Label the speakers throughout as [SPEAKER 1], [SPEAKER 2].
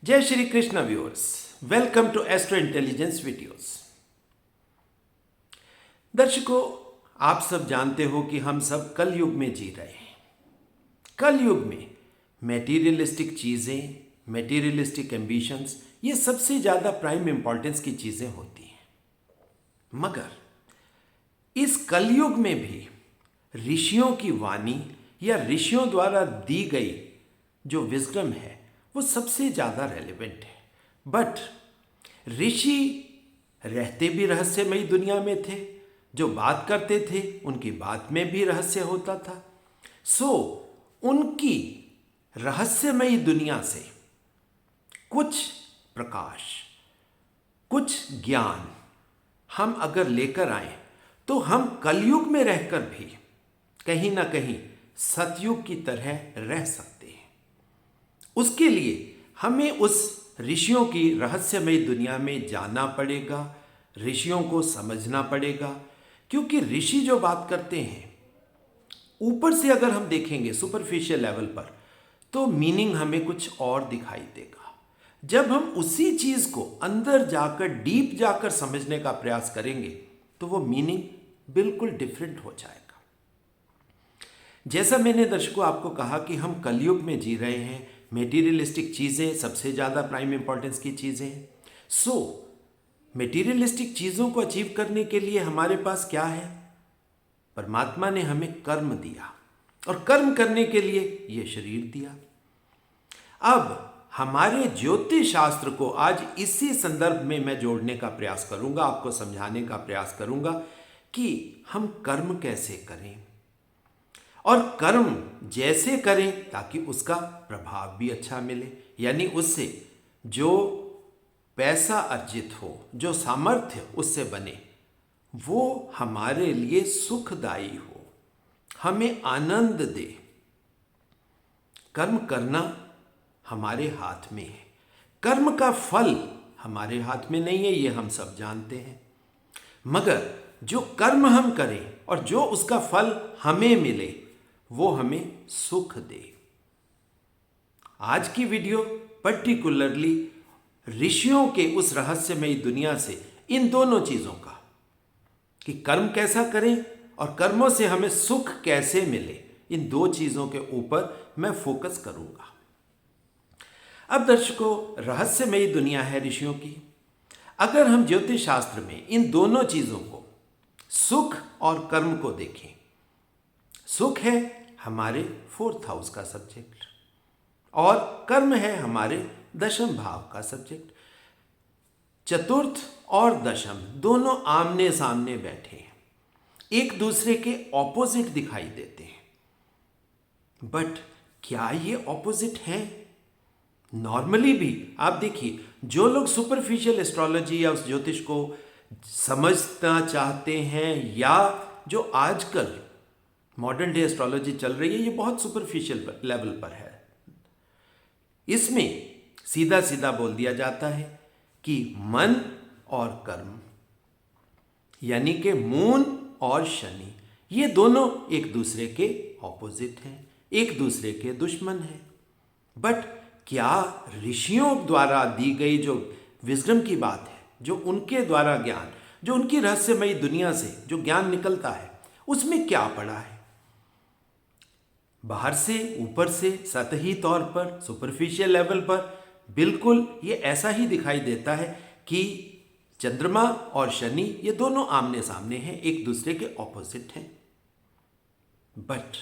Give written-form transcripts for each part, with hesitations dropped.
[SPEAKER 1] जय Shri Krishna viewers, welcome to astro intelligence videos. दर्शकों, आप सब जानते हो कि हम सब कल युग में जी रहे हैं। कल युग में मेटीरियलिस्टिक चीज़ें, मेटीरियलिस्टिक एम्बिशंस, ये सबसे ज़्यादा प्राइम इंपॉर्टेंस की चीज़ें होती हैं। मगर इस कलयुग में भी ऋषियों की वाणी या ऋषियों द्वारा दी गई जो विजडम है वो सबसे ज़्यादा रेलेवेंट है। बट ऋषि रहते भी रहस्यमयी दुनिया में थे, जो बात करते थे उनकी बात में भी रहस्य होता था। उनकी रहस्यमयी दुनिया से कुछ प्रकाश, कुछ ज्ञान हम अगर लेकर आए तो हम कलयुग में रहकर भी कहीं ना कहीं सतयुग की तरह रह सकते हैं। उसके लिए हमें उस ऋषियों की रहस्यमयी दुनिया में जाना पड़ेगा, ऋषियों को समझना पड़ेगा। क्योंकि ऋषि जो बात करते हैं ऊपर से अगर हम देखेंगे सुपरफिशियल लेवल पर, तो मीनिंग हमें कुछ और दिखाई देगा। जब हम उसी चीज को अंदर जाकर, डीप जाकर समझने का प्रयास करेंगे तो वो मीनिंग बिल्कुल डिफरेंट हो जाएगा। जैसा मैंने दर्शकों आपको कहा कि हम कलयुग में जी रहे हैं, मेटीरियलिस्टिक चीज़ें सबसे ज़्यादा प्राइम इंपॉर्टेंस की चीज़ें हैं। मेटीरियलिस्टिक चीज़ों को अचीव करने के लिए हमारे पास क्या है? परमात्मा ने हमें कर्म दिया और कर्म करने के लिए ये शरीर दिया। अब हमारे ज्योतिष शास्त्र को आज इसी संदर्भ में मैं जोड़ने का प्रयास करूंगा, आपको समझाने का प्रयास करूंगा कि हम कर्म कैसे करें और कर्म जैसे करें ताकि उसका प्रभाव भी अच्छा मिले, यानी उससे जो पैसा अर्जित हो, जो सामर्थ्य उससे बने, वो हमारे लिए सुखदायी हो, हमें आनंद दे। कर्म करना हमारे हाथ में है, कर्म का फल हमारे हाथ में नहीं है, ये हम सब जानते हैं। मगर जो कर्म हम करें और जो उसका फल हमें मिले वो हमें सुख दे। आज की वीडियो पर्टिकुलरली ऋषियों के उस रहस्यमयी दुनिया से इन दोनों चीजों का, कि कर्म कैसा करें और कर्मों से हमें सुख कैसे मिले, इन दो चीजों के ऊपर मैं फोकस करूंगा। अब दर्शकों, रहस्यमयी दुनिया है ऋषियों की। अगर हम ज्योतिष शास्त्र में इन दोनों चीजों को, सुख और कर्म को देखें, सुख है हमारे 4th हाउस का सब्जेक्ट और कर्म है हमारे 10वें भाव का सब्जेक्ट। चतुर्थ और दशम दोनों आमने सामने बैठे हैं, एक दूसरे के ऑपोजिट दिखाई देते हैं। बट क्या ये ऑपोजिट हैं? नॉर्मली भी आप देखिए, जो लोग सुपरफिशियल एस्ट्रोलॉजी या उस ज्योतिष को समझना चाहते हैं, या जो आजकल मॉडर्न डे एस्ट्रोलॉजी चल रही है, ये बहुत सुपरफिशियल लेवल पर है। इसमें सीधा सीधा बोल दिया जाता है कि मन और कर्म, यानी कि मून और शनि, ये दोनों एक दूसरे के ऑपोजिट हैं, एक दूसरे के दुश्मन हैं। बट क्या ऋषियों द्वारा दी गई जो विजडम की बात है, जो उनके द्वारा ज्ञान, जो उनकी रहस्यमयी दुनिया से जो ज्ञान निकलता है, उसमें क्या पड़ा है? बाहर से, ऊपर से, सतही तौर पर, सुपरफिशियल लेवल पर बिल्कुल ये ऐसा ही दिखाई देता है कि चंद्रमा और शनि ये दोनों आमने सामने हैं, एक दूसरे के ऑपोजिट हैं। बट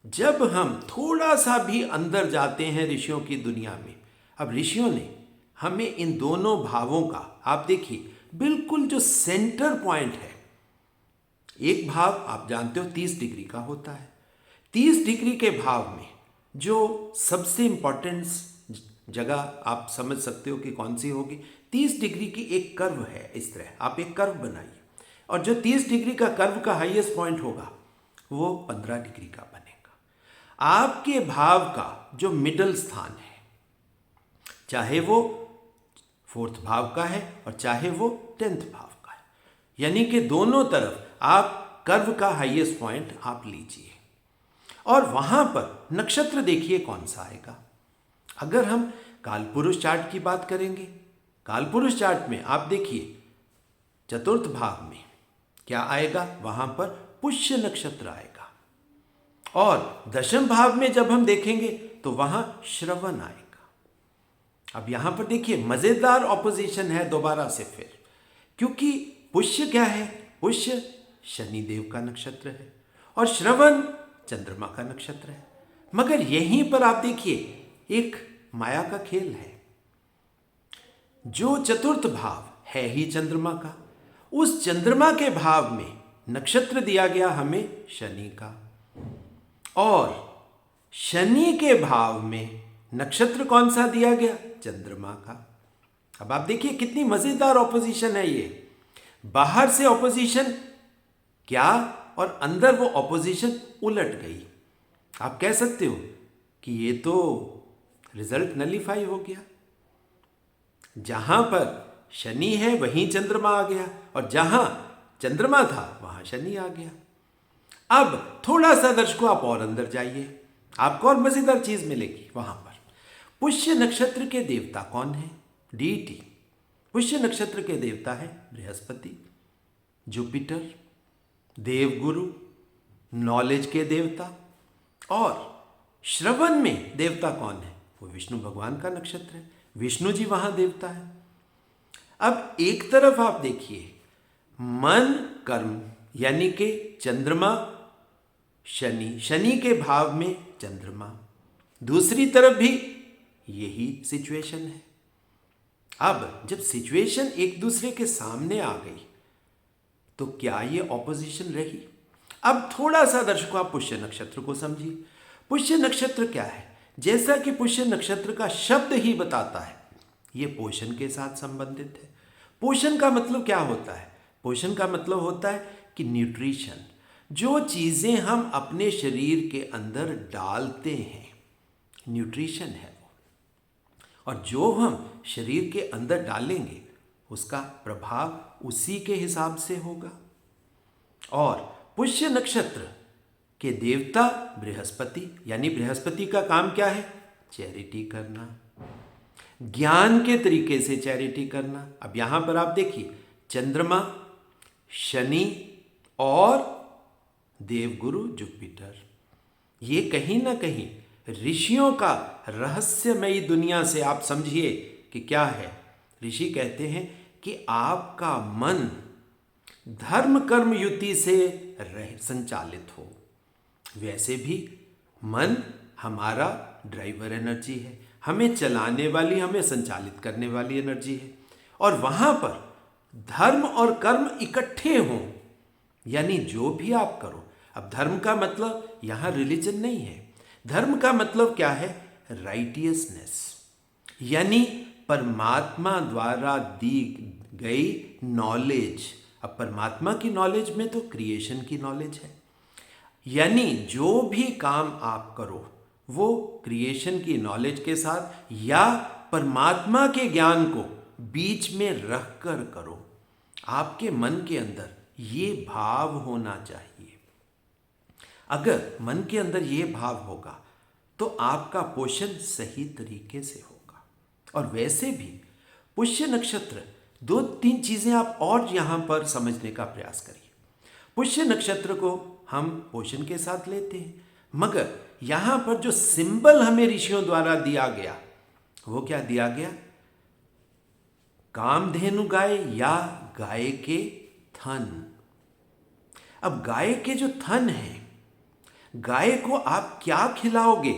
[SPEAKER 1] जब हम थोड़ा सा भी अंदर जाते हैं ऋषियों की दुनिया में, अब ऋषियों ने हमें इन दोनों भावों का, आप देखिए बिल्कुल जो सेंटर पॉइंट है, एक भाव आप जानते हो 30 डिग्री का होता है। 30 डिग्री के भाव में जो सबसे इंपॉर्टेंट जगह आप समझ सकते हो कि कौन सी होगी। 30 डिग्री की एक कर्व है, इस तरह आप एक कर्व बनाइए, और जो 30 डिग्री का कर्व का हाईएस्ट पॉइंट होगा वो 15 डिग्री का बनेगा। आपके भाव का जो मिडल स्थान है, चाहे वो 4th भाव का है और चाहे वो 10th भाव का है, यानी कि दोनों तरफ आप कर्व का हाईएस्ट पॉइंट आप लीजिए और वहां पर नक्षत्र देखिए कौन सा आएगा। अगर हम कालपुरुष चार्ट की बात करेंगे। कालपुरुष चार्ट में आप देखिए चतुर्थ भाव में क्या आएगा, वहां पर पुष्य नक्षत्र आएगा, और दशम भाव में जब हम देखेंगे तो वहां श्रवण आएगा। अब यहां पर देखिए मजेदार ऑपोजिशन है दोबारा से फिर, क्योंकि पुष्य क्या है, पुष्य शनिदेव का नक्षत्र है और श्रवण चंद्रमा का नक्षत्र है। मगर यहीं पर आप देखिए एक माया का खेल है। जो चतुर्थ भाव है ही चंद्रमा का, उस चंद्रमा के भाव में नक्षत्र दिया गया हमें शनि का, और शनि के भाव में नक्षत्र कौन सा दिया गया, चंद्रमा का। अब आप देखिए कितनी मजेदार ऑपोजिशन है ये। बाहर से ऑपोजिशन क्या और अंदर वो ऑपोजिशन उलट गई। आप कह सकते हो कि ये तो रिजल्ट नलीफाई हो गया। जहां पर शनि है वहीं चंद्रमा आ गया, और जहां चंद्रमा था वहां शनि आ गया। अब थोड़ा सा दर्शकों आप और अंदर जाइए, आपको और मजेदार चीज मिलेगी। वहां पर पुष्य नक्षत्र के देवता कौन है, डीटी। पुष्य नक्षत्र के देवता है बृहस्पति, जुपिटर, देवगुरु, नॉलेज के देवता, और श्रवण में देवता कौन है, वो विष्णु भगवान का नक्षत्र है, विष्णु जी वहां देवता है। अब एक तरफ आप देखिए मन कर्म यानी कि चंद्रमा शनि, शनि के भाव में चंद्रमा, दूसरी तरफ भी यही सिचुएशन है। अब जब सिचुएशन एक दूसरे के सामने आ गई तो क्या ये ऑपोजिशन रही। अब थोड़ा सा दर्शकों आप पुष्य नक्षत्र को समझिए। पुष्य नक्षत्र क्या है, जैसा कि पुष्य नक्षत्र का शब्द ही बताता है, ये पोषण के साथ संबंधित है। पोषण का मतलब क्या होता है, पोषण का मतलब होता है कि न्यूट्रिशन, जो चीजें हम अपने शरीर के अंदर डालते हैं, न्यूट्रिशन है वो, और जो हम शरीर के अंदर डालेंगे उसका प्रभाव उसी के हिसाब से होगा। और पुष्य नक्षत्र के देवता बृहस्पति, यानी बृहस्पति का काम क्या है, चैरिटी करना, ज्ञान के तरीके से चैरिटी करना। अब यहां पर आप देखिए चंद्रमा, शनि और देवगुरु जुपिटर, ये कहीं ना कहीं ऋषियों का रहस्यमयी दुनिया से आप समझिए कि क्या है। ऋषि कहते हैं कि आपका मन धर्म कर्म युति से संचालित हो। वैसे भी मन हमारा ड्राइवर एनर्जी है, हमें चलाने वाली, हमें संचालित करने वाली एनर्जी है, और वहां पर धर्म और कर्म इकट्ठे हों, यानी जो भी आप करो। अब धर्म का मतलब यहां रिलीजन नहीं है, धर्म का मतलब क्या है, राइटियसनेस, यानी परमात्मा द्वारा दी गई नॉलेज। अब परमात्मा की नॉलेज में तो क्रिएशन की नॉलेज है, यानी जो भी काम आप करो वो क्रिएशन की नॉलेज के साथ या परमात्मा के ज्ञान को बीच में रख कर करो। आपके मन के अंदर ये भाव होना चाहिए। अगर मन के अंदर ये भाव होगा तो आपका पोषण सही तरीके से होगा। और वैसे भी पुष्य नक्षत्र, दो तीन चीजें आप और यहां पर समझने का प्रयास करिए। पुष्य नक्षत्र को हम पोषण के साथ लेते हैं, मगर यहां पर जो सिंबल हमें ऋषियों द्वारा दिया गया वो क्या दिया गया, कामधेनु गाय या गाय के थन। अब गाय के जो थन हैं, गाय को आप क्या खिलाओगे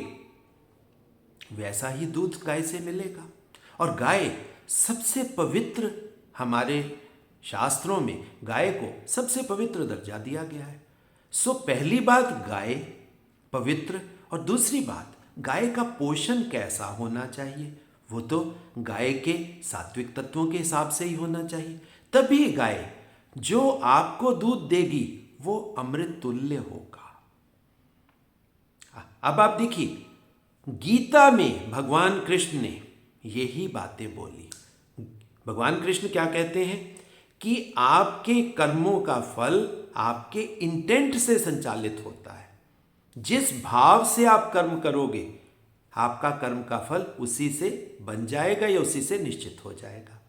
[SPEAKER 1] वैसा ही दूध गाय से मिलेगा। और गाय सबसे पवित्र, हमारे शास्त्रों में गाय को सबसे पवित्र दर्जा दिया गया है। सो पहली बात गाय पवित्र, और दूसरी बात गाय का पोषण कैसा होना चाहिए, वो तो गाय के सात्विक तत्वों के हिसाब से ही होना चाहिए। तभी गाय जो आपको दूध देगी वो अमृत तुल्य होगा। अब आप देखिए गीता में भगवान कृष्ण ने यही बातें बोली। भगवान कृष्ण क्या कहते हैं कि आपके कर्मों का फल आपके इंटेंट से संचालित होता है। जिस भाव से आप कर्म करोगे आपका कर्म का फल उसी से बन जाएगा या उसी से निश्चित हो जाएगा।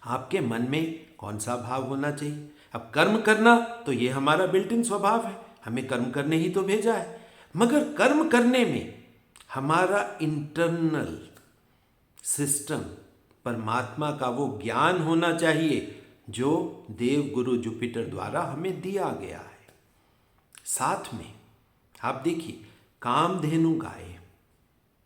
[SPEAKER 1] आपके मन में कौन सा भाव होना चाहिए? अब कर्म करना तो ये हमारा बिल्ट इन स्वभाव है, हमें कर्म करने ही तो भेजा है, मगर कर्म करने में हमारा इंटरनल सिस्टम, परमात्मा का वो ज्ञान होना चाहिए जो देव गुरु जुपिटर द्वारा हमें दिया गया है। साथ में आप देखिए, कामधेनु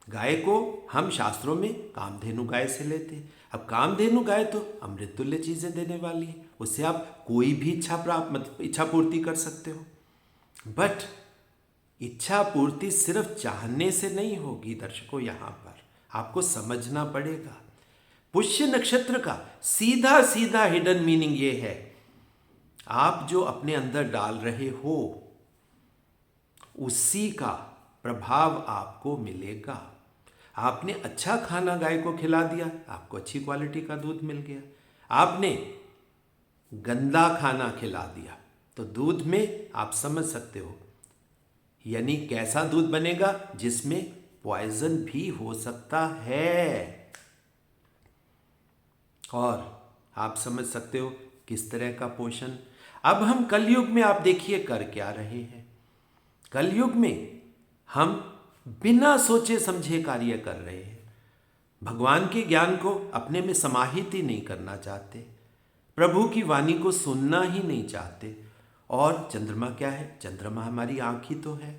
[SPEAKER 1] गाय को हम शास्त्रों में कामधेनु गाय से लेते हैं। अब कामधेनु गाय तो अमृत तुल्य चीजें देने वाली है, उससे आप कोई भी इच्छा पूर्ति कर सकते हो। बट इच्छा पूर्ति सिर्फ चाहने से नहीं होगी दर्शकों, यहां पर आपको समझना पड़ेगा। पुष्य नक्षत्र का सीधा सीधा हिडन मीनिंग ये है, आप जो अपने अंदर डाल रहे हो उसी का प्रभाव आपको मिलेगा। आपने अच्छा खाना गाय को खिला दिया, आपको अच्छी क्वालिटी का दूध मिल गया। आपने गंदा खाना खिला दिया तो दूध में आप समझ सकते हो, यानी कैसा दूध बनेगा जिसमें पॉइजन भी हो सकता है। और आप समझ सकते हो किस तरह का पोषण। अब हम कलयुग में आप देखिए कर क्या रहे हैं। कलयुग में हम बिना सोचे समझे कार्य कर रहे हैं, भगवान के ज्ञान को अपने में समाहित ही नहीं करना चाहते, प्रभु की वाणी को सुनना ही नहीं चाहते। और चंद्रमा क्या है? चंद्रमा हमारी आंख ही तो है।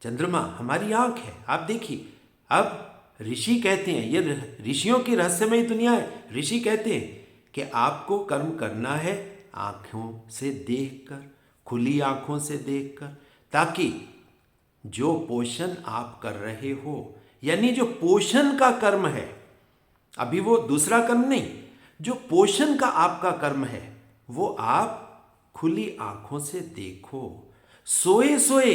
[SPEAKER 1] चंद्रमा हमारी आंख है। आप देखिए, अब ऋषि कहते हैं, ये ऋषियों की रहस्यमयी दुनिया है। ऋषि कहते हैं कि आपको कर्म करना है आंखों से देखकर, खुली आंखों से देखकर, ताकि जो पोषण आप कर रहे हो, यानी जो पोषण का कर्म है, अभी वो दूसरा कर्म नहीं, जो पोषण का आपका कर्म है वो आप खुली आंखों से देखो। सोए सोए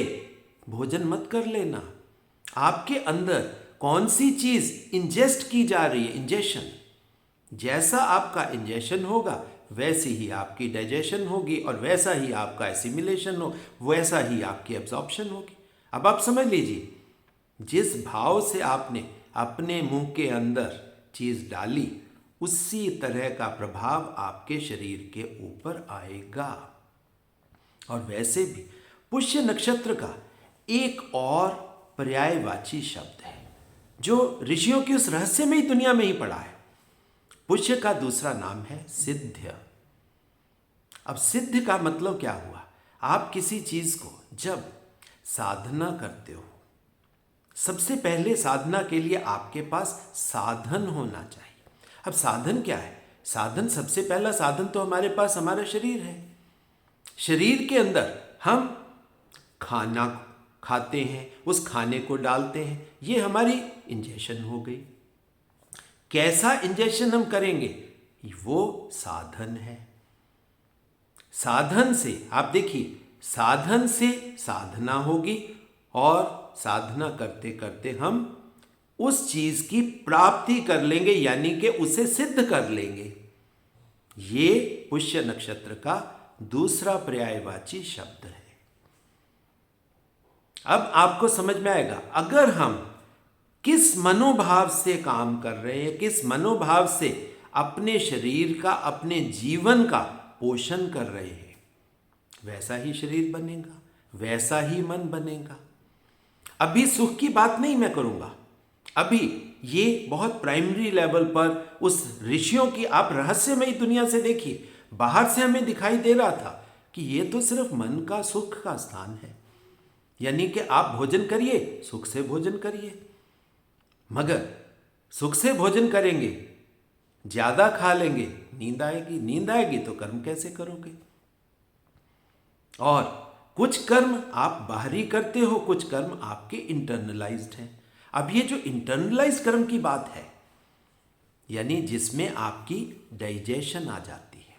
[SPEAKER 1] भोजन मत कर लेना। आपके अंदर कौन सी चीज इंजेस्ट की जा रही है, इंजेशन, जैसा आपका इंजेशन होगा वैसी ही आपकी डाइजेशन होगी, और वैसा ही आपका एसिमिलेशन हो, वैसा ही आपकी एब्जॉर्प्शन होगी। अब आप समझ लीजिए, जिस भाव से आपने अपने मुंह के अंदर चीज डाली, उसी तरह का प्रभाव आपके शरीर के ऊपर आएगा। और वैसे भी पुष्य नक्षत्र का एक और पर्यायवाची शब्द है जो ऋषियों की उस रहस्यमयी दुनिया में ही पड़ा है। पुष्य का दूसरा नाम है सिद्ध। अब सिद्ध का मतलब क्या हुआ? आप किसी चीज को जब साधना करते हो, सबसे पहले साधना के लिए आपके पास साधन होना चाहिए। अब साधन क्या है? साधन, सबसे पहला साधन तो हमारे पास हमारा शरीर है। शरीर के अंदर हम खाना खाते हैं, उस खाने को डालते हैं, ये हमारी इंजेक्शन हो गई। कैसा इंजेक्शन हम करेंगे, वो साधन है। साधन से आप देखिए, साधन से साधना होगी, और साधना करते करते हम उस चीज की प्राप्ति कर लेंगे, यानी कि उसे सिद्ध कर लेंगे। ये पुष्य नक्षत्र का दूसरा पर्यायवाची शब्द है। अब आपको समझ में आएगा, अगर हम किस मनोभाव से काम कर रहे हैं, किस मनोभाव से अपने शरीर का, अपने जीवन का पोषण कर रहे हैं, वैसा ही शरीर बनेगा, वैसा ही मन बनेगा। अभी सुख की बात नहीं मैं करूंगा, अभी ये बहुत प्राइमरी लेवल पर उस ऋषियों की आप रहस्यमयी दुनिया से देखिए। बाहर से हमें दिखाई दे रहा था कि ये तो सिर्फ मन का सुख का स्थान है, यानी कि आप भोजन करिए, सुख से भोजन करिए। मगर सुख से भोजन करेंगे, ज्यादा खा लेंगे, नींद आएगी, नींद आएगी तो कर्म कैसे करोगे? और कुछ कर्म आप बाहरी करते हो, कुछ कर्म आपके इंटरनलाइज्ड हैं। अब ये जो इंटरनलाइज कर्म की बात है, यानी जिसमें आपकी डाइजेशन आ जाती है।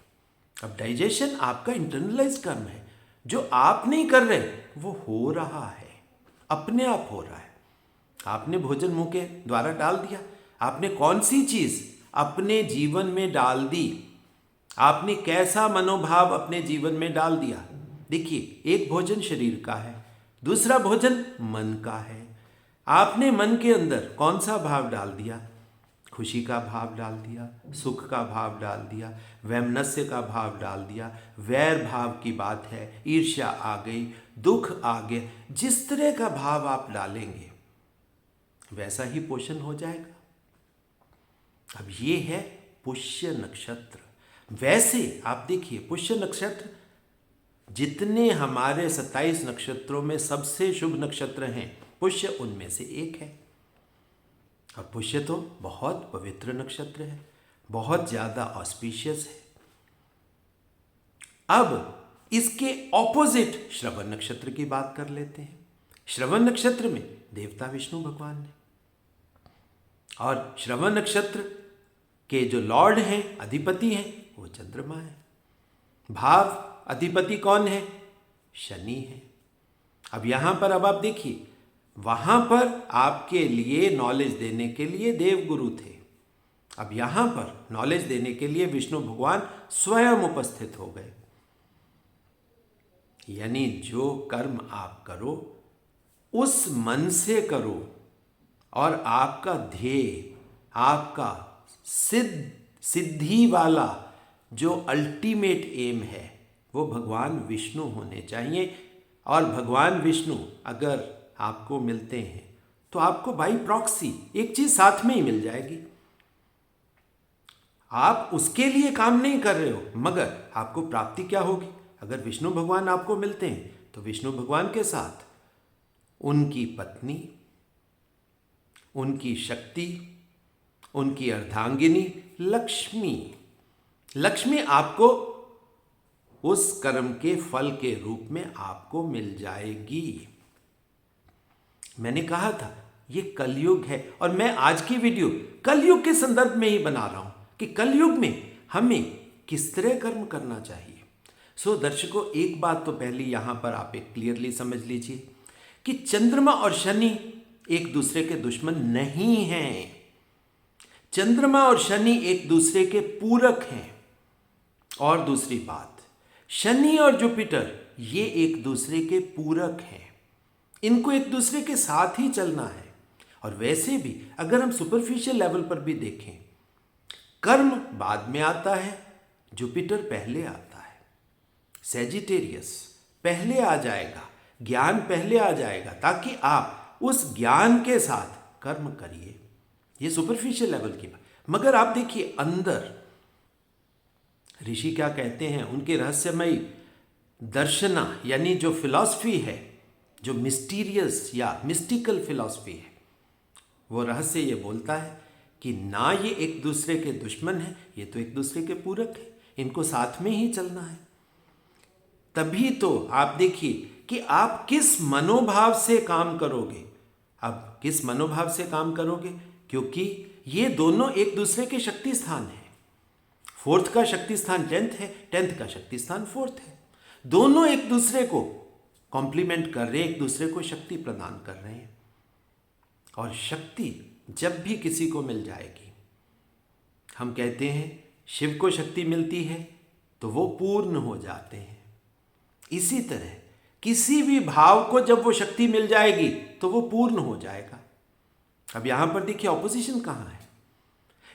[SPEAKER 1] अब डाइजेशन आपका इंटरनलाइज कर्म है, जो आप नहीं कर रहे वो हो रहा है, अपने आप हो रहा है। आपने भोजन मुंह के द्वारा डाल दिया, आपने कौन सी चीज अपने जीवन में डाल दी, आपने कैसा मनोभाव अपने जीवन में डाल दिया। देखिए, एक भोजन शरीर का है, दूसरा भोजन मन का है। आपने मन के अंदर कौन सा भाव डाल दिया? खुशी का भाव डाल दिया, सुख का भाव डाल दिया, वैमनस्य का भाव डाल दिया, वैर भाव की बात है, ईर्ष्या आ गई, दुख आ गए। जिस तरह का भाव आप डालेंगे वैसा ही पोषण हो जाएगा। अब ये है पुष्य नक्षत्र। वैसे आप देखिए, पुष्य नक्षत्र जितने हमारे 27 नक्षत्रों में सबसे शुभ नक्षत्र हैं, पुष्य उनमें से एक है। और पुष्य तो बहुत पवित्र नक्षत्र है, बहुत ज़्यादा ऑस्पिशियस है। अब इसके ऑपोजिट श्रवण नक्षत्र की बात कर लेते हैं। श्रवण नक्षत्र में देवता विष्णु भगवान ने, और श्रवण नक्षत्र के जो लॉर्ड हैं, अधिपति हैं, वो चंद्रमा है। भाव अधिपति कौन है? शनि है। अब यहां पर अब आप देखिए, वहां पर आपके लिए नॉलेज देने के लिए देवगुरु थे। अब यहां पर नॉलेज देने के लिए विष्णु भगवान स्वयं उपस्थित हो गए। यानी जो कर्म आप करो उस मन से करो, और आपका ध्येय, आपका सिद्धि वाला जो अल्टीमेट एम है वो भगवान विष्णु होने चाहिए। और भगवान विष्णु अगर आपको मिलते हैं तो आपको बाई प्रॉक्सी एक चीज साथ में ही मिल जाएगी। आप उसके लिए काम नहीं कर रहे हो, मगर आपको प्राप्ति क्या होगी? अगर विष्णु भगवान आपको मिलते हैं तो विष्णु भगवान के साथ उनकी पत्नी, उनकी शक्ति, उनकी अर्धांगिनी लक्ष्मी आपको उस कर्म के फल के रूप में आपको मिल जाएगी। मैंने कहा था ये कलयुग है, और मैं आज की वीडियो कलयुग के संदर्भ में ही बना रहा हूं कि कलयुग में हमें किस तरह कर्म करना चाहिए। सो दर्शकों, एक बात तो पहले यहां पर आप एक क्लियरली समझ लीजिए कि चंद्रमा और शनि एक दूसरे के दुश्मन नहीं हैं। चंद्रमा और शनि एक दूसरे के पूरक हैं। और दूसरी बात, शनि और जुपिटर ये एक दूसरे के पूरक हैं। इनको एक दूसरे के साथ ही चलना है। और वैसे भी अगर हम सुपरफिशियल लेवल पर भी देखें, कर्म बाद में आता है, जुपिटर पहले आता है, सैजिटेरियस पहले आ जाएगा, ज्ञान पहले आ जाएगा, ताकि आप उस ज्ञान के साथ कर्म करिए। ये सुपरफिशियल लेवल की बात। मगर आप देखिए अंदर ऋषि क्या कहते हैं, उनके रहस्यमयी दर्शना यानी जो फिलॉसफी है, जो मिस्टीरियस या मिस्टिकल फिलॉसफी है, वो रहस्य ये बोलता है कि ना ये एक दूसरे के दुश्मन है, ये तो एक दूसरे के पूरक है, इनको साथ में ही चलना है। तभी तो आप देखिए कि आप किस मनोभाव से काम करोगे। अब किस मनोभाव से काम करोगे, क्योंकि ये दोनों एक दूसरे के शक्ति स्थान है। फोर्थ का शक्ति स्थान 10th है, 10th का शक्ति स्थान 4th है। दोनों एक दूसरे को कॉम्प्लीमेंट कर रहे हैं, एक दूसरे को शक्ति प्रदान कर रहे हैं। और शक्ति जब भी किसी को मिल जाएगी, हम कहते हैं शिव को शक्ति मिलती है तो वो पूर्ण हो जाते हैं। इसी तरह किसी भी भाव को जब वो शक्ति मिल जाएगी तो वो पूर्ण हो जाएगा। अब यहां पर देखिए ऑपोजिशन कहां है।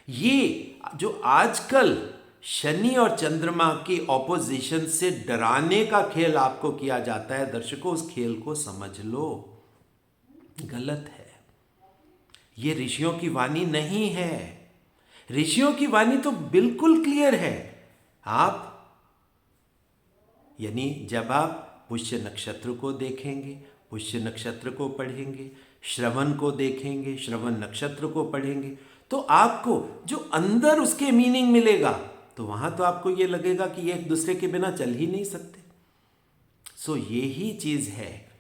[SPEAKER 1] ये जो आजकल शनि और चंद्रमा की ऑपोजिशन से डराने का खेल आपको किया जाता है, दर्शकों उस खेल को समझ लो, गलत है। ये ऋषियों की वाणी नहीं है। ऋषियों की वाणी तो बिल्कुल क्लियर है। आप यानी जब आप पुष्य नक्षत्र को देखेंगे, पुष्य नक्षत्र को पढ़ेंगे, श्रवण को देखेंगे, श्रवण नक्षत्र को पढ़ेंगे, तो आपको जो अंदर उसके मीनिंग मिलेगा, तो वहां तो आपको ये लगेगा कि ये एक दूसरे के बिना चल ही नहीं सकते। सो ये ही चीज है,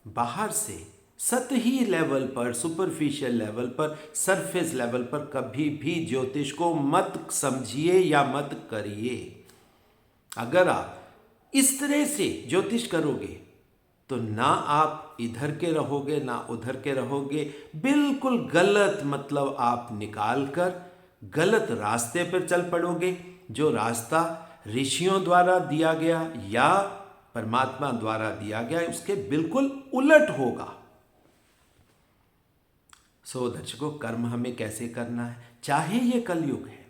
[SPEAKER 1] बाहर से सतही लेवल पर, सुपरफिशियल लेवल पर, सरफेस लेवल पर कभी भी ज्योतिष को मत समझिए या मत करिए। अगर आप इस तरह से ज्योतिष करोगे तो ना आप इधर के रहोगे ना उधर के रहोगे, बिल्कुल गलत मतलब आप निकाल कर गलत रास्ते पर चल पड़ोगे। जो रास्ता ऋषियों द्वारा दिया गया या परमात्मा द्वारा दिया गया उसके बिल्कुल उलट होगा। दर्शकों, कर्म हमें कैसे करना है, चाहे ये कलयुग है।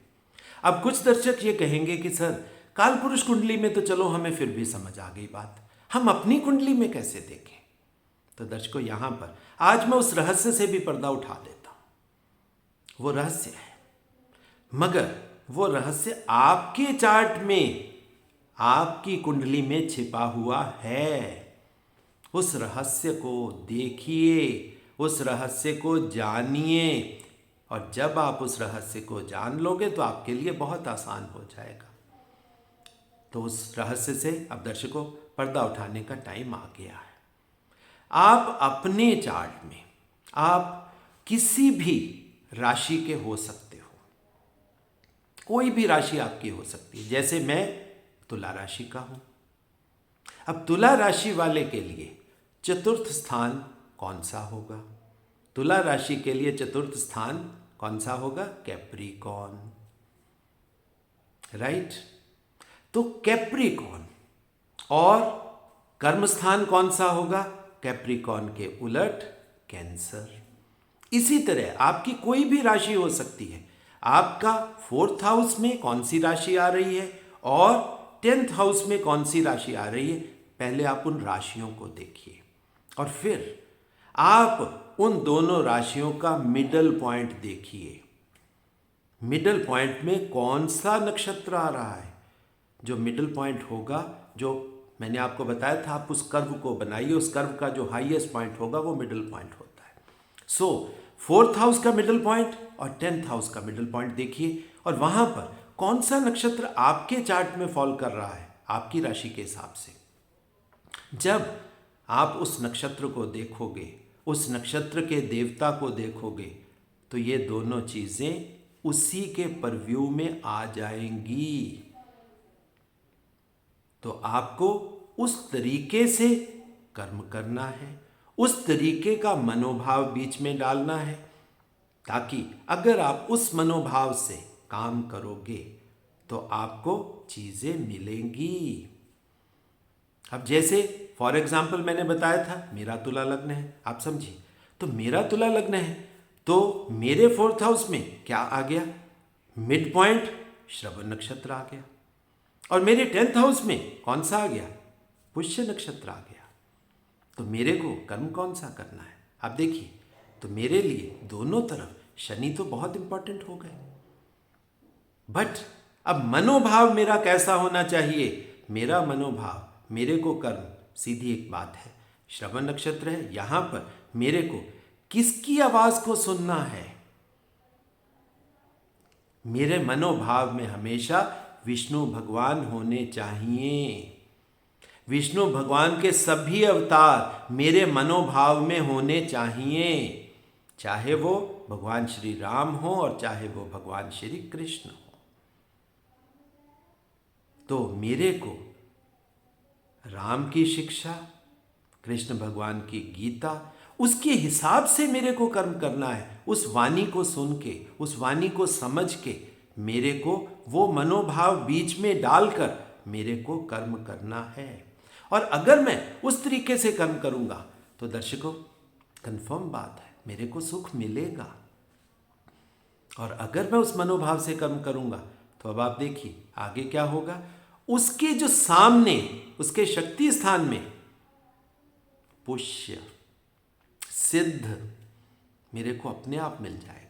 [SPEAKER 1] अब कुछ दर्शक ये कहेंगे कि सर काल पुरुष कुंडली में तो चलो हमें फिर भी समझ आ गई बात, हम अपनी कुंडली में कैसे देखें। तो दर्शकों, यहां पर आज मैं उस रहस्य से भी पर्दा उठा देता हूं। वो रहस्य है, मगर वो रहस्य आपके चार्ट में, आपकी कुंडली में छिपा हुआ है। उस रहस्य को देखिए, उस रहस्य को जानिए, और जब आप उस रहस्य को जान लोगे तो आपके लिए बहुत आसान हो जाएगा। तो उस रहस्य से अब दर्शकों पर्दा उठाने का टाइम आ गया है। आप अपने चार्ट में आप किसी भी राशि के हो सकते हो, कोई भी राशि आपकी हो सकती है। जैसे मैं तुला राशि का हूं। अब तुला राशि वाले के लिए चतुर्थ स्थान कौन सा होगा? तुला राशि के लिए चतुर्थ स्थान कौन सा होगा? Capricorn, right. तो कैप्रिकॉर्न, और कर्म स्थान कौन सा होगा? कैप्रिकॉर्न के उलट कैंसर। इसी तरह आपकी कोई भी राशि हो सकती है। आपका 4th हाउस में कौन सी राशि आ रही है और 10th हाउस में कौन सी राशि आ रही है, पहले आप उन राशियों को देखिए और फिर आप उन दोनों राशियों का मिडल पॉइंट देखिए। मिडल पॉइंट में कौन सा नक्षत्र आ रहा है। जो मिडल पॉइंट होगा, जो मैंने आपको बताया था, आप उस कर्व को बनाइए, उस कर्व का जो हाईएस्ट पॉइंट होगा वो मिडल पॉइंट होता है। 4th हाउस का मिडल पॉइंट और 10th हाउस का मिडल पॉइंट देखिए, और वहां पर कौन सा नक्षत्र आपके चार्ट में फॉल कर रहा है आपकी राशि के हिसाब से। जब आप उस नक्षत्र को देखोगे, उस नक्षत्र के देवता को देखोगे, तो ये दोनों चीजें उसी के परव्यू में आ जाएंगी। तो आपको उस तरीके से कर्म करना है, उस तरीके का मनोभाव बीच में डालना है, ताकि अगर आप उस मनोभाव से काम करोगे तो आपको चीजें मिलेंगी। अब जैसे फॉर एग्जाम्पल मैंने बताया था मेरा तुला लग्न है, आप समझिए। तो मेरा तुला लग्न है तो मेरे 4th हाउस में क्या आ गया? मिड पॉइंट श्रवण नक्षत्र आ गया, और मेरे 10th हाउस में कौन सा आ गया? पुष्य नक्षत्र आ गया। तो मेरे को कर्म कौन सा करना है आप देखिए। तो मेरे लिए दोनों तरफ शनि तो बहुत इंपॉर्टेंट हो गए, बट अब मनोभाव मेरा कैसा होना चाहिए? मेरा मनोभाव, मेरे को कर्म, सीधी एक बात है, श्रवण नक्षत्र है, यहां पर मेरे को किसकी आवाज को सुनना है? मेरे मनोभाव में हमेशा विष्णु भगवान होने चाहिए। विष्णु भगवान के सभी अवतार मेरे मनोभाव में होने चाहिए, चाहे वो भगवान श्री राम हो और चाहे वो भगवान श्री कृष्ण हो। तो मेरे को राम की शिक्षा, कृष्ण भगवान की गीता, उसके हिसाब से मेरे को कर्म करना है। उस वाणी को सुन के, उस वाणी को समझ के मेरे को वो मनोभाव बीच में डालकर मेरे को कर्म करना है। और अगर मैं उस तरीके से कर्म करूंगा तो दर्शकों कंफर्म बात है, मेरे को सुख मिलेगा। और अगर मैं उस मनोभाव से कर्म करूंगा तो अब आप देखिए आगे क्या होगा। उसके जो सामने, उसके शक्ति स्थान में पुष्य, सिद्ध मेरे को अपने आप मिल जाएगा।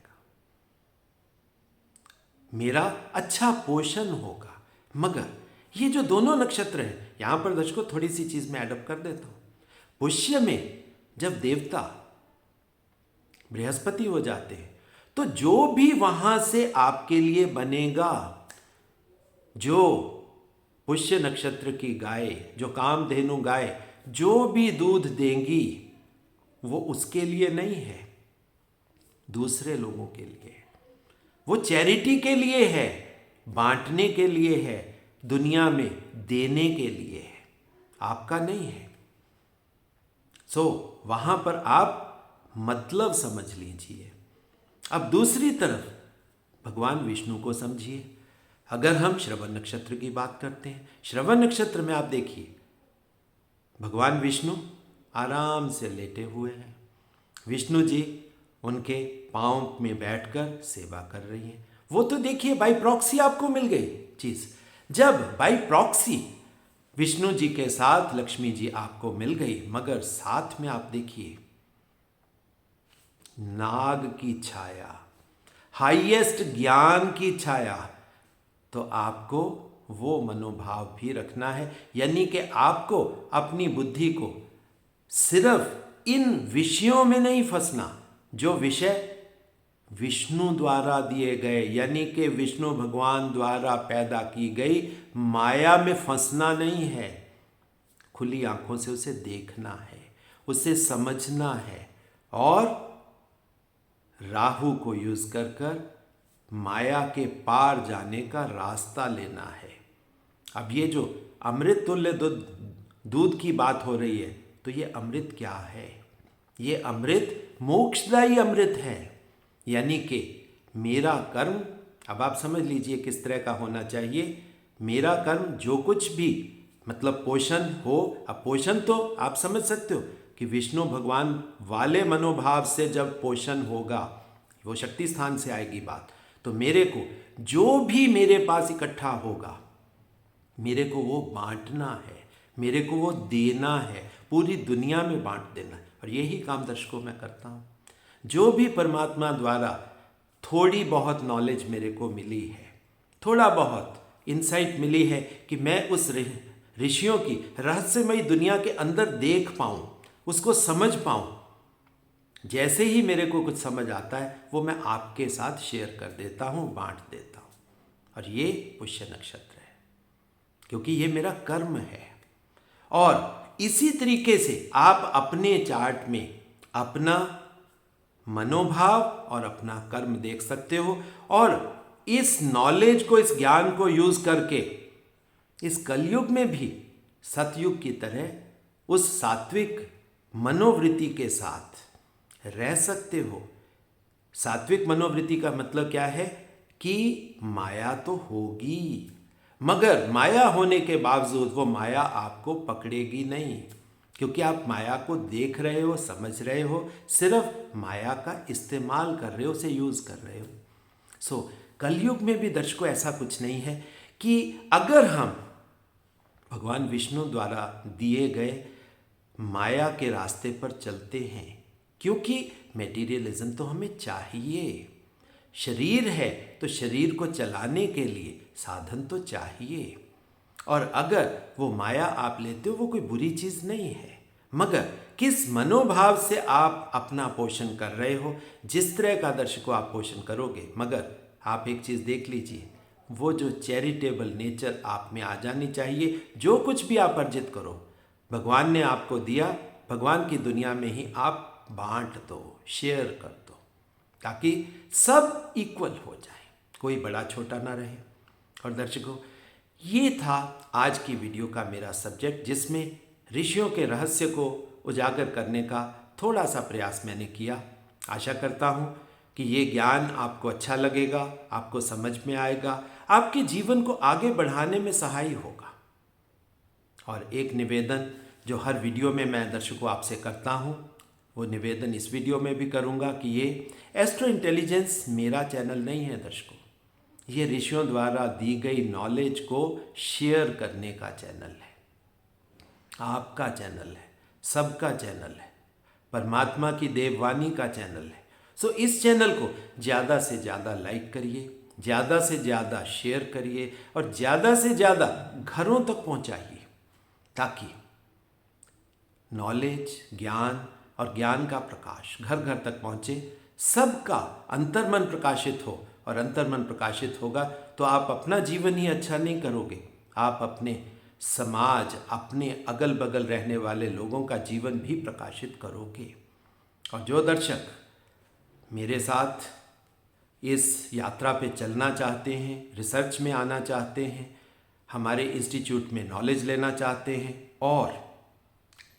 [SPEAKER 1] मेरा अच्छा पोषण होगा। मगर ये जो दोनों नक्षत्र हैं, यहां पर दर्शकों थोड़ी सी चीज मैं एडअप कर देता हूं। पुष्य में जब देवता बृहस्पति हो जाते हैं तो जो भी वहां से आपके लिए बनेगा, जो पुष्य नक्षत्र की गाय, जो कामधेनु गाय जो भी दूध देंगी वो उसके लिए नहीं है, दूसरे लोगों के लिए है। वो चैरिटी के लिए है, बांटने के लिए है, दुनिया में देने के लिए है, आपका नहीं है। वहां पर आप मतलब समझ लीजिए। अब दूसरी तरफ भगवान विष्णु को समझिए। अगर हम श्रवण नक्षत्र की बात करते हैं, श्रवण नक्षत्र में आप देखिए भगवान विष्णु आराम से लेटे हुए हैं। विष्णु जी उनके पांव में बैठकर सेवा कर रही हैं। वो तो देखिए बाई प्रॉक्सी आपको मिल गई चीज। जब बाई प्रॉक्सी विष्णु जी के साथ लक्ष्मी जी आपको मिल गई, मगर साथ में आप देखिए नाग की छाया, हाईएस्ट ज्ञान की छाया, तो आपको वो मनोभाव भी रखना है। यानी कि आपको अपनी बुद्धि को सिर्फ इन विषयों में नहीं फंसना, जो विषय विष्णु द्वारा दिए गए, यानी कि विष्णु भगवान द्वारा पैदा की गई माया में फंसना नहीं है। खुली आंखों से उसे देखना है, उसे समझना है और राहु को यूज कर कर माया के पार जाने का रास्ता लेना है। अब ये जो अमृत तुल्य दूध की बात हो रही है, तो ये अमृत क्या है? ये अमृत मोक्षदायी अमृत है। यानी कि मेरा कर्म, अब आप समझ लीजिए किस तरह का होना चाहिए। मेरा कर्म जो कुछ भी, मतलब पोषण हो, अब पोषण तो आप समझ सकते हो कि विष्णु भगवान वाले मनोभाव से जब पोषण होगा, वो शक्ति स्थान से आएगी बात, तो मेरे को जो भी मेरे पास इकट्ठा होगा, मेरे को वो बांटना है, मेरे को वो देना है, पूरी दुनिया में बांट देना है। और यही काम दर्शकों मैं करता हूँ। जो भी परमात्मा द्वारा थोड़ी बहुत नॉलेज मेरे को मिली है, थोड़ा बहुत इंसाइट मिली है कि मैं उस ऋषियों की रहस्यमयी दुनिया के अंदर देख पाऊँ, उसको समझ पाऊँ, जैसे ही मेरे को कुछ समझ आता है वो मैं आपके साथ शेयर कर देता हूँ, बांट देता हूँ। और ये पुष्य नक्षत्र है, क्योंकि ये मेरा कर्म है। और इसी तरीके से आप अपने चार्ट में अपना मनोभाव और अपना कर्म देख सकते हो। और इस नॉलेज को, इस ज्ञान को यूज करके इस कलयुग में भी सतयुग की तरह उस सात्विक मनोवृत्ति के साथ रह सकते हो। सात्विक मनोवृत्ति का मतलब क्या है कि माया तो होगी, मगर माया होने के बावजूद वो माया आपको पकड़ेगी नहीं, क्योंकि आप माया को देख रहे हो, समझ रहे हो, सिर्फ माया का इस्तेमाल कर रहे हो, उसे यूज कर रहे हो। सो कलयुग में भी दर्शकों ऐसा कुछ नहीं है कि अगर हम भगवान विष्णु द्वारा दिए गए माया के रास्ते पर चलते हैं, क्योंकि मेटीरियलिज्म तो हमें चाहिए, शरीर है तो शरीर को चलाने के लिए साधन तो चाहिए। और अगर वो माया आप लेते हो, वो कोई बुरी चीज़ नहीं है, मगर किस मनोभाव से आप अपना पोषण कर रहे हो, जिस तरह का दर्शकों आप पोषण करोगे। मगर आप एक चीज़ देख लीजिए, वो जो चैरिटेबल नेचर आप में आ जानी चाहिए। जो कुछ भी आप अर्जित करो, भगवान ने आपको दिया, भगवान की दुनिया में ही आप बांट दो, शेयर कर दो, ताकि सब इक्वल हो जाए, कोई बड़ा छोटा ना रहे। और दर्शकों, ये था आज की वीडियो का मेरा सब्जेक्ट, जिसमें ऋषियों के रहस्य को उजागर करने का थोड़ा सा प्रयास मैंने किया। आशा करता हूँ कि ये ज्ञान आपको अच्छा लगेगा, आपको समझ में आएगा, आपके जीवन को आगे बढ़ाने में सहायक होगा। और एक निवेदन जो हर वीडियो में मैं दर्शकों आपसे करता हूँ, वो निवेदन इस वीडियो में भी करूँगा कि ये एस्ट्रो इंटेलिजेंस मेरा चैनल नहीं है दर्शकों, ये ऋषियों द्वारा दी गई नॉलेज को शेयर करने का चैनल है, आपका चैनल है, सबका चैनल है, परमात्मा की देववाणी का चैनल है। सो इस चैनल को ज़्यादा से ज़्यादा लाइक करिए, ज़्यादा से ज़्यादा शेयर करिए और ज़्यादा से ज़्यादा घरों तक पहुंचाइए, ताकि नॉलेज, ज्ञान और ज्ञान का प्रकाश घर घर तक पहुंचे, सबका अंतर्मन प्रकाशित हो। और अंतर्मन प्रकाशित होगा तो आप अपना जीवन ही अच्छा नहीं करोगे, आप अपने समाज, अपने अगल बगल रहने वाले लोगों का जीवन भी प्रकाशित करोगे। और जो दर्शक मेरे साथ इस यात्रा पे चलना चाहते हैं, रिसर्च में आना चाहते हैं, हमारे इंस्टीट्यूट में नॉलेज लेना चाहते हैं, और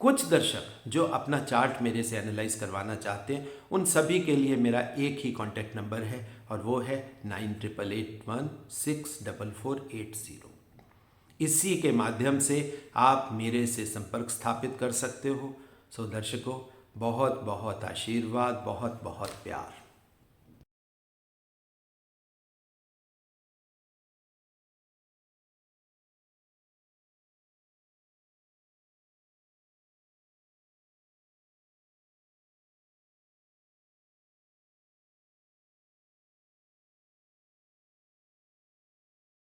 [SPEAKER 1] कुछ दर्शक जो अपना चार्ट मेरे से एनालाइज करवाना चाहते हैं, उन सभी के लिए मेरा एक ही कॉन्टैक्ट नंबर है, और वो है 9881644480। इसी के माध्यम से आप मेरे से संपर्क स्थापित कर सकते हो। सो दर्शकों, बहुत बहुत आशीर्वाद, बहुत बहुत प्यार।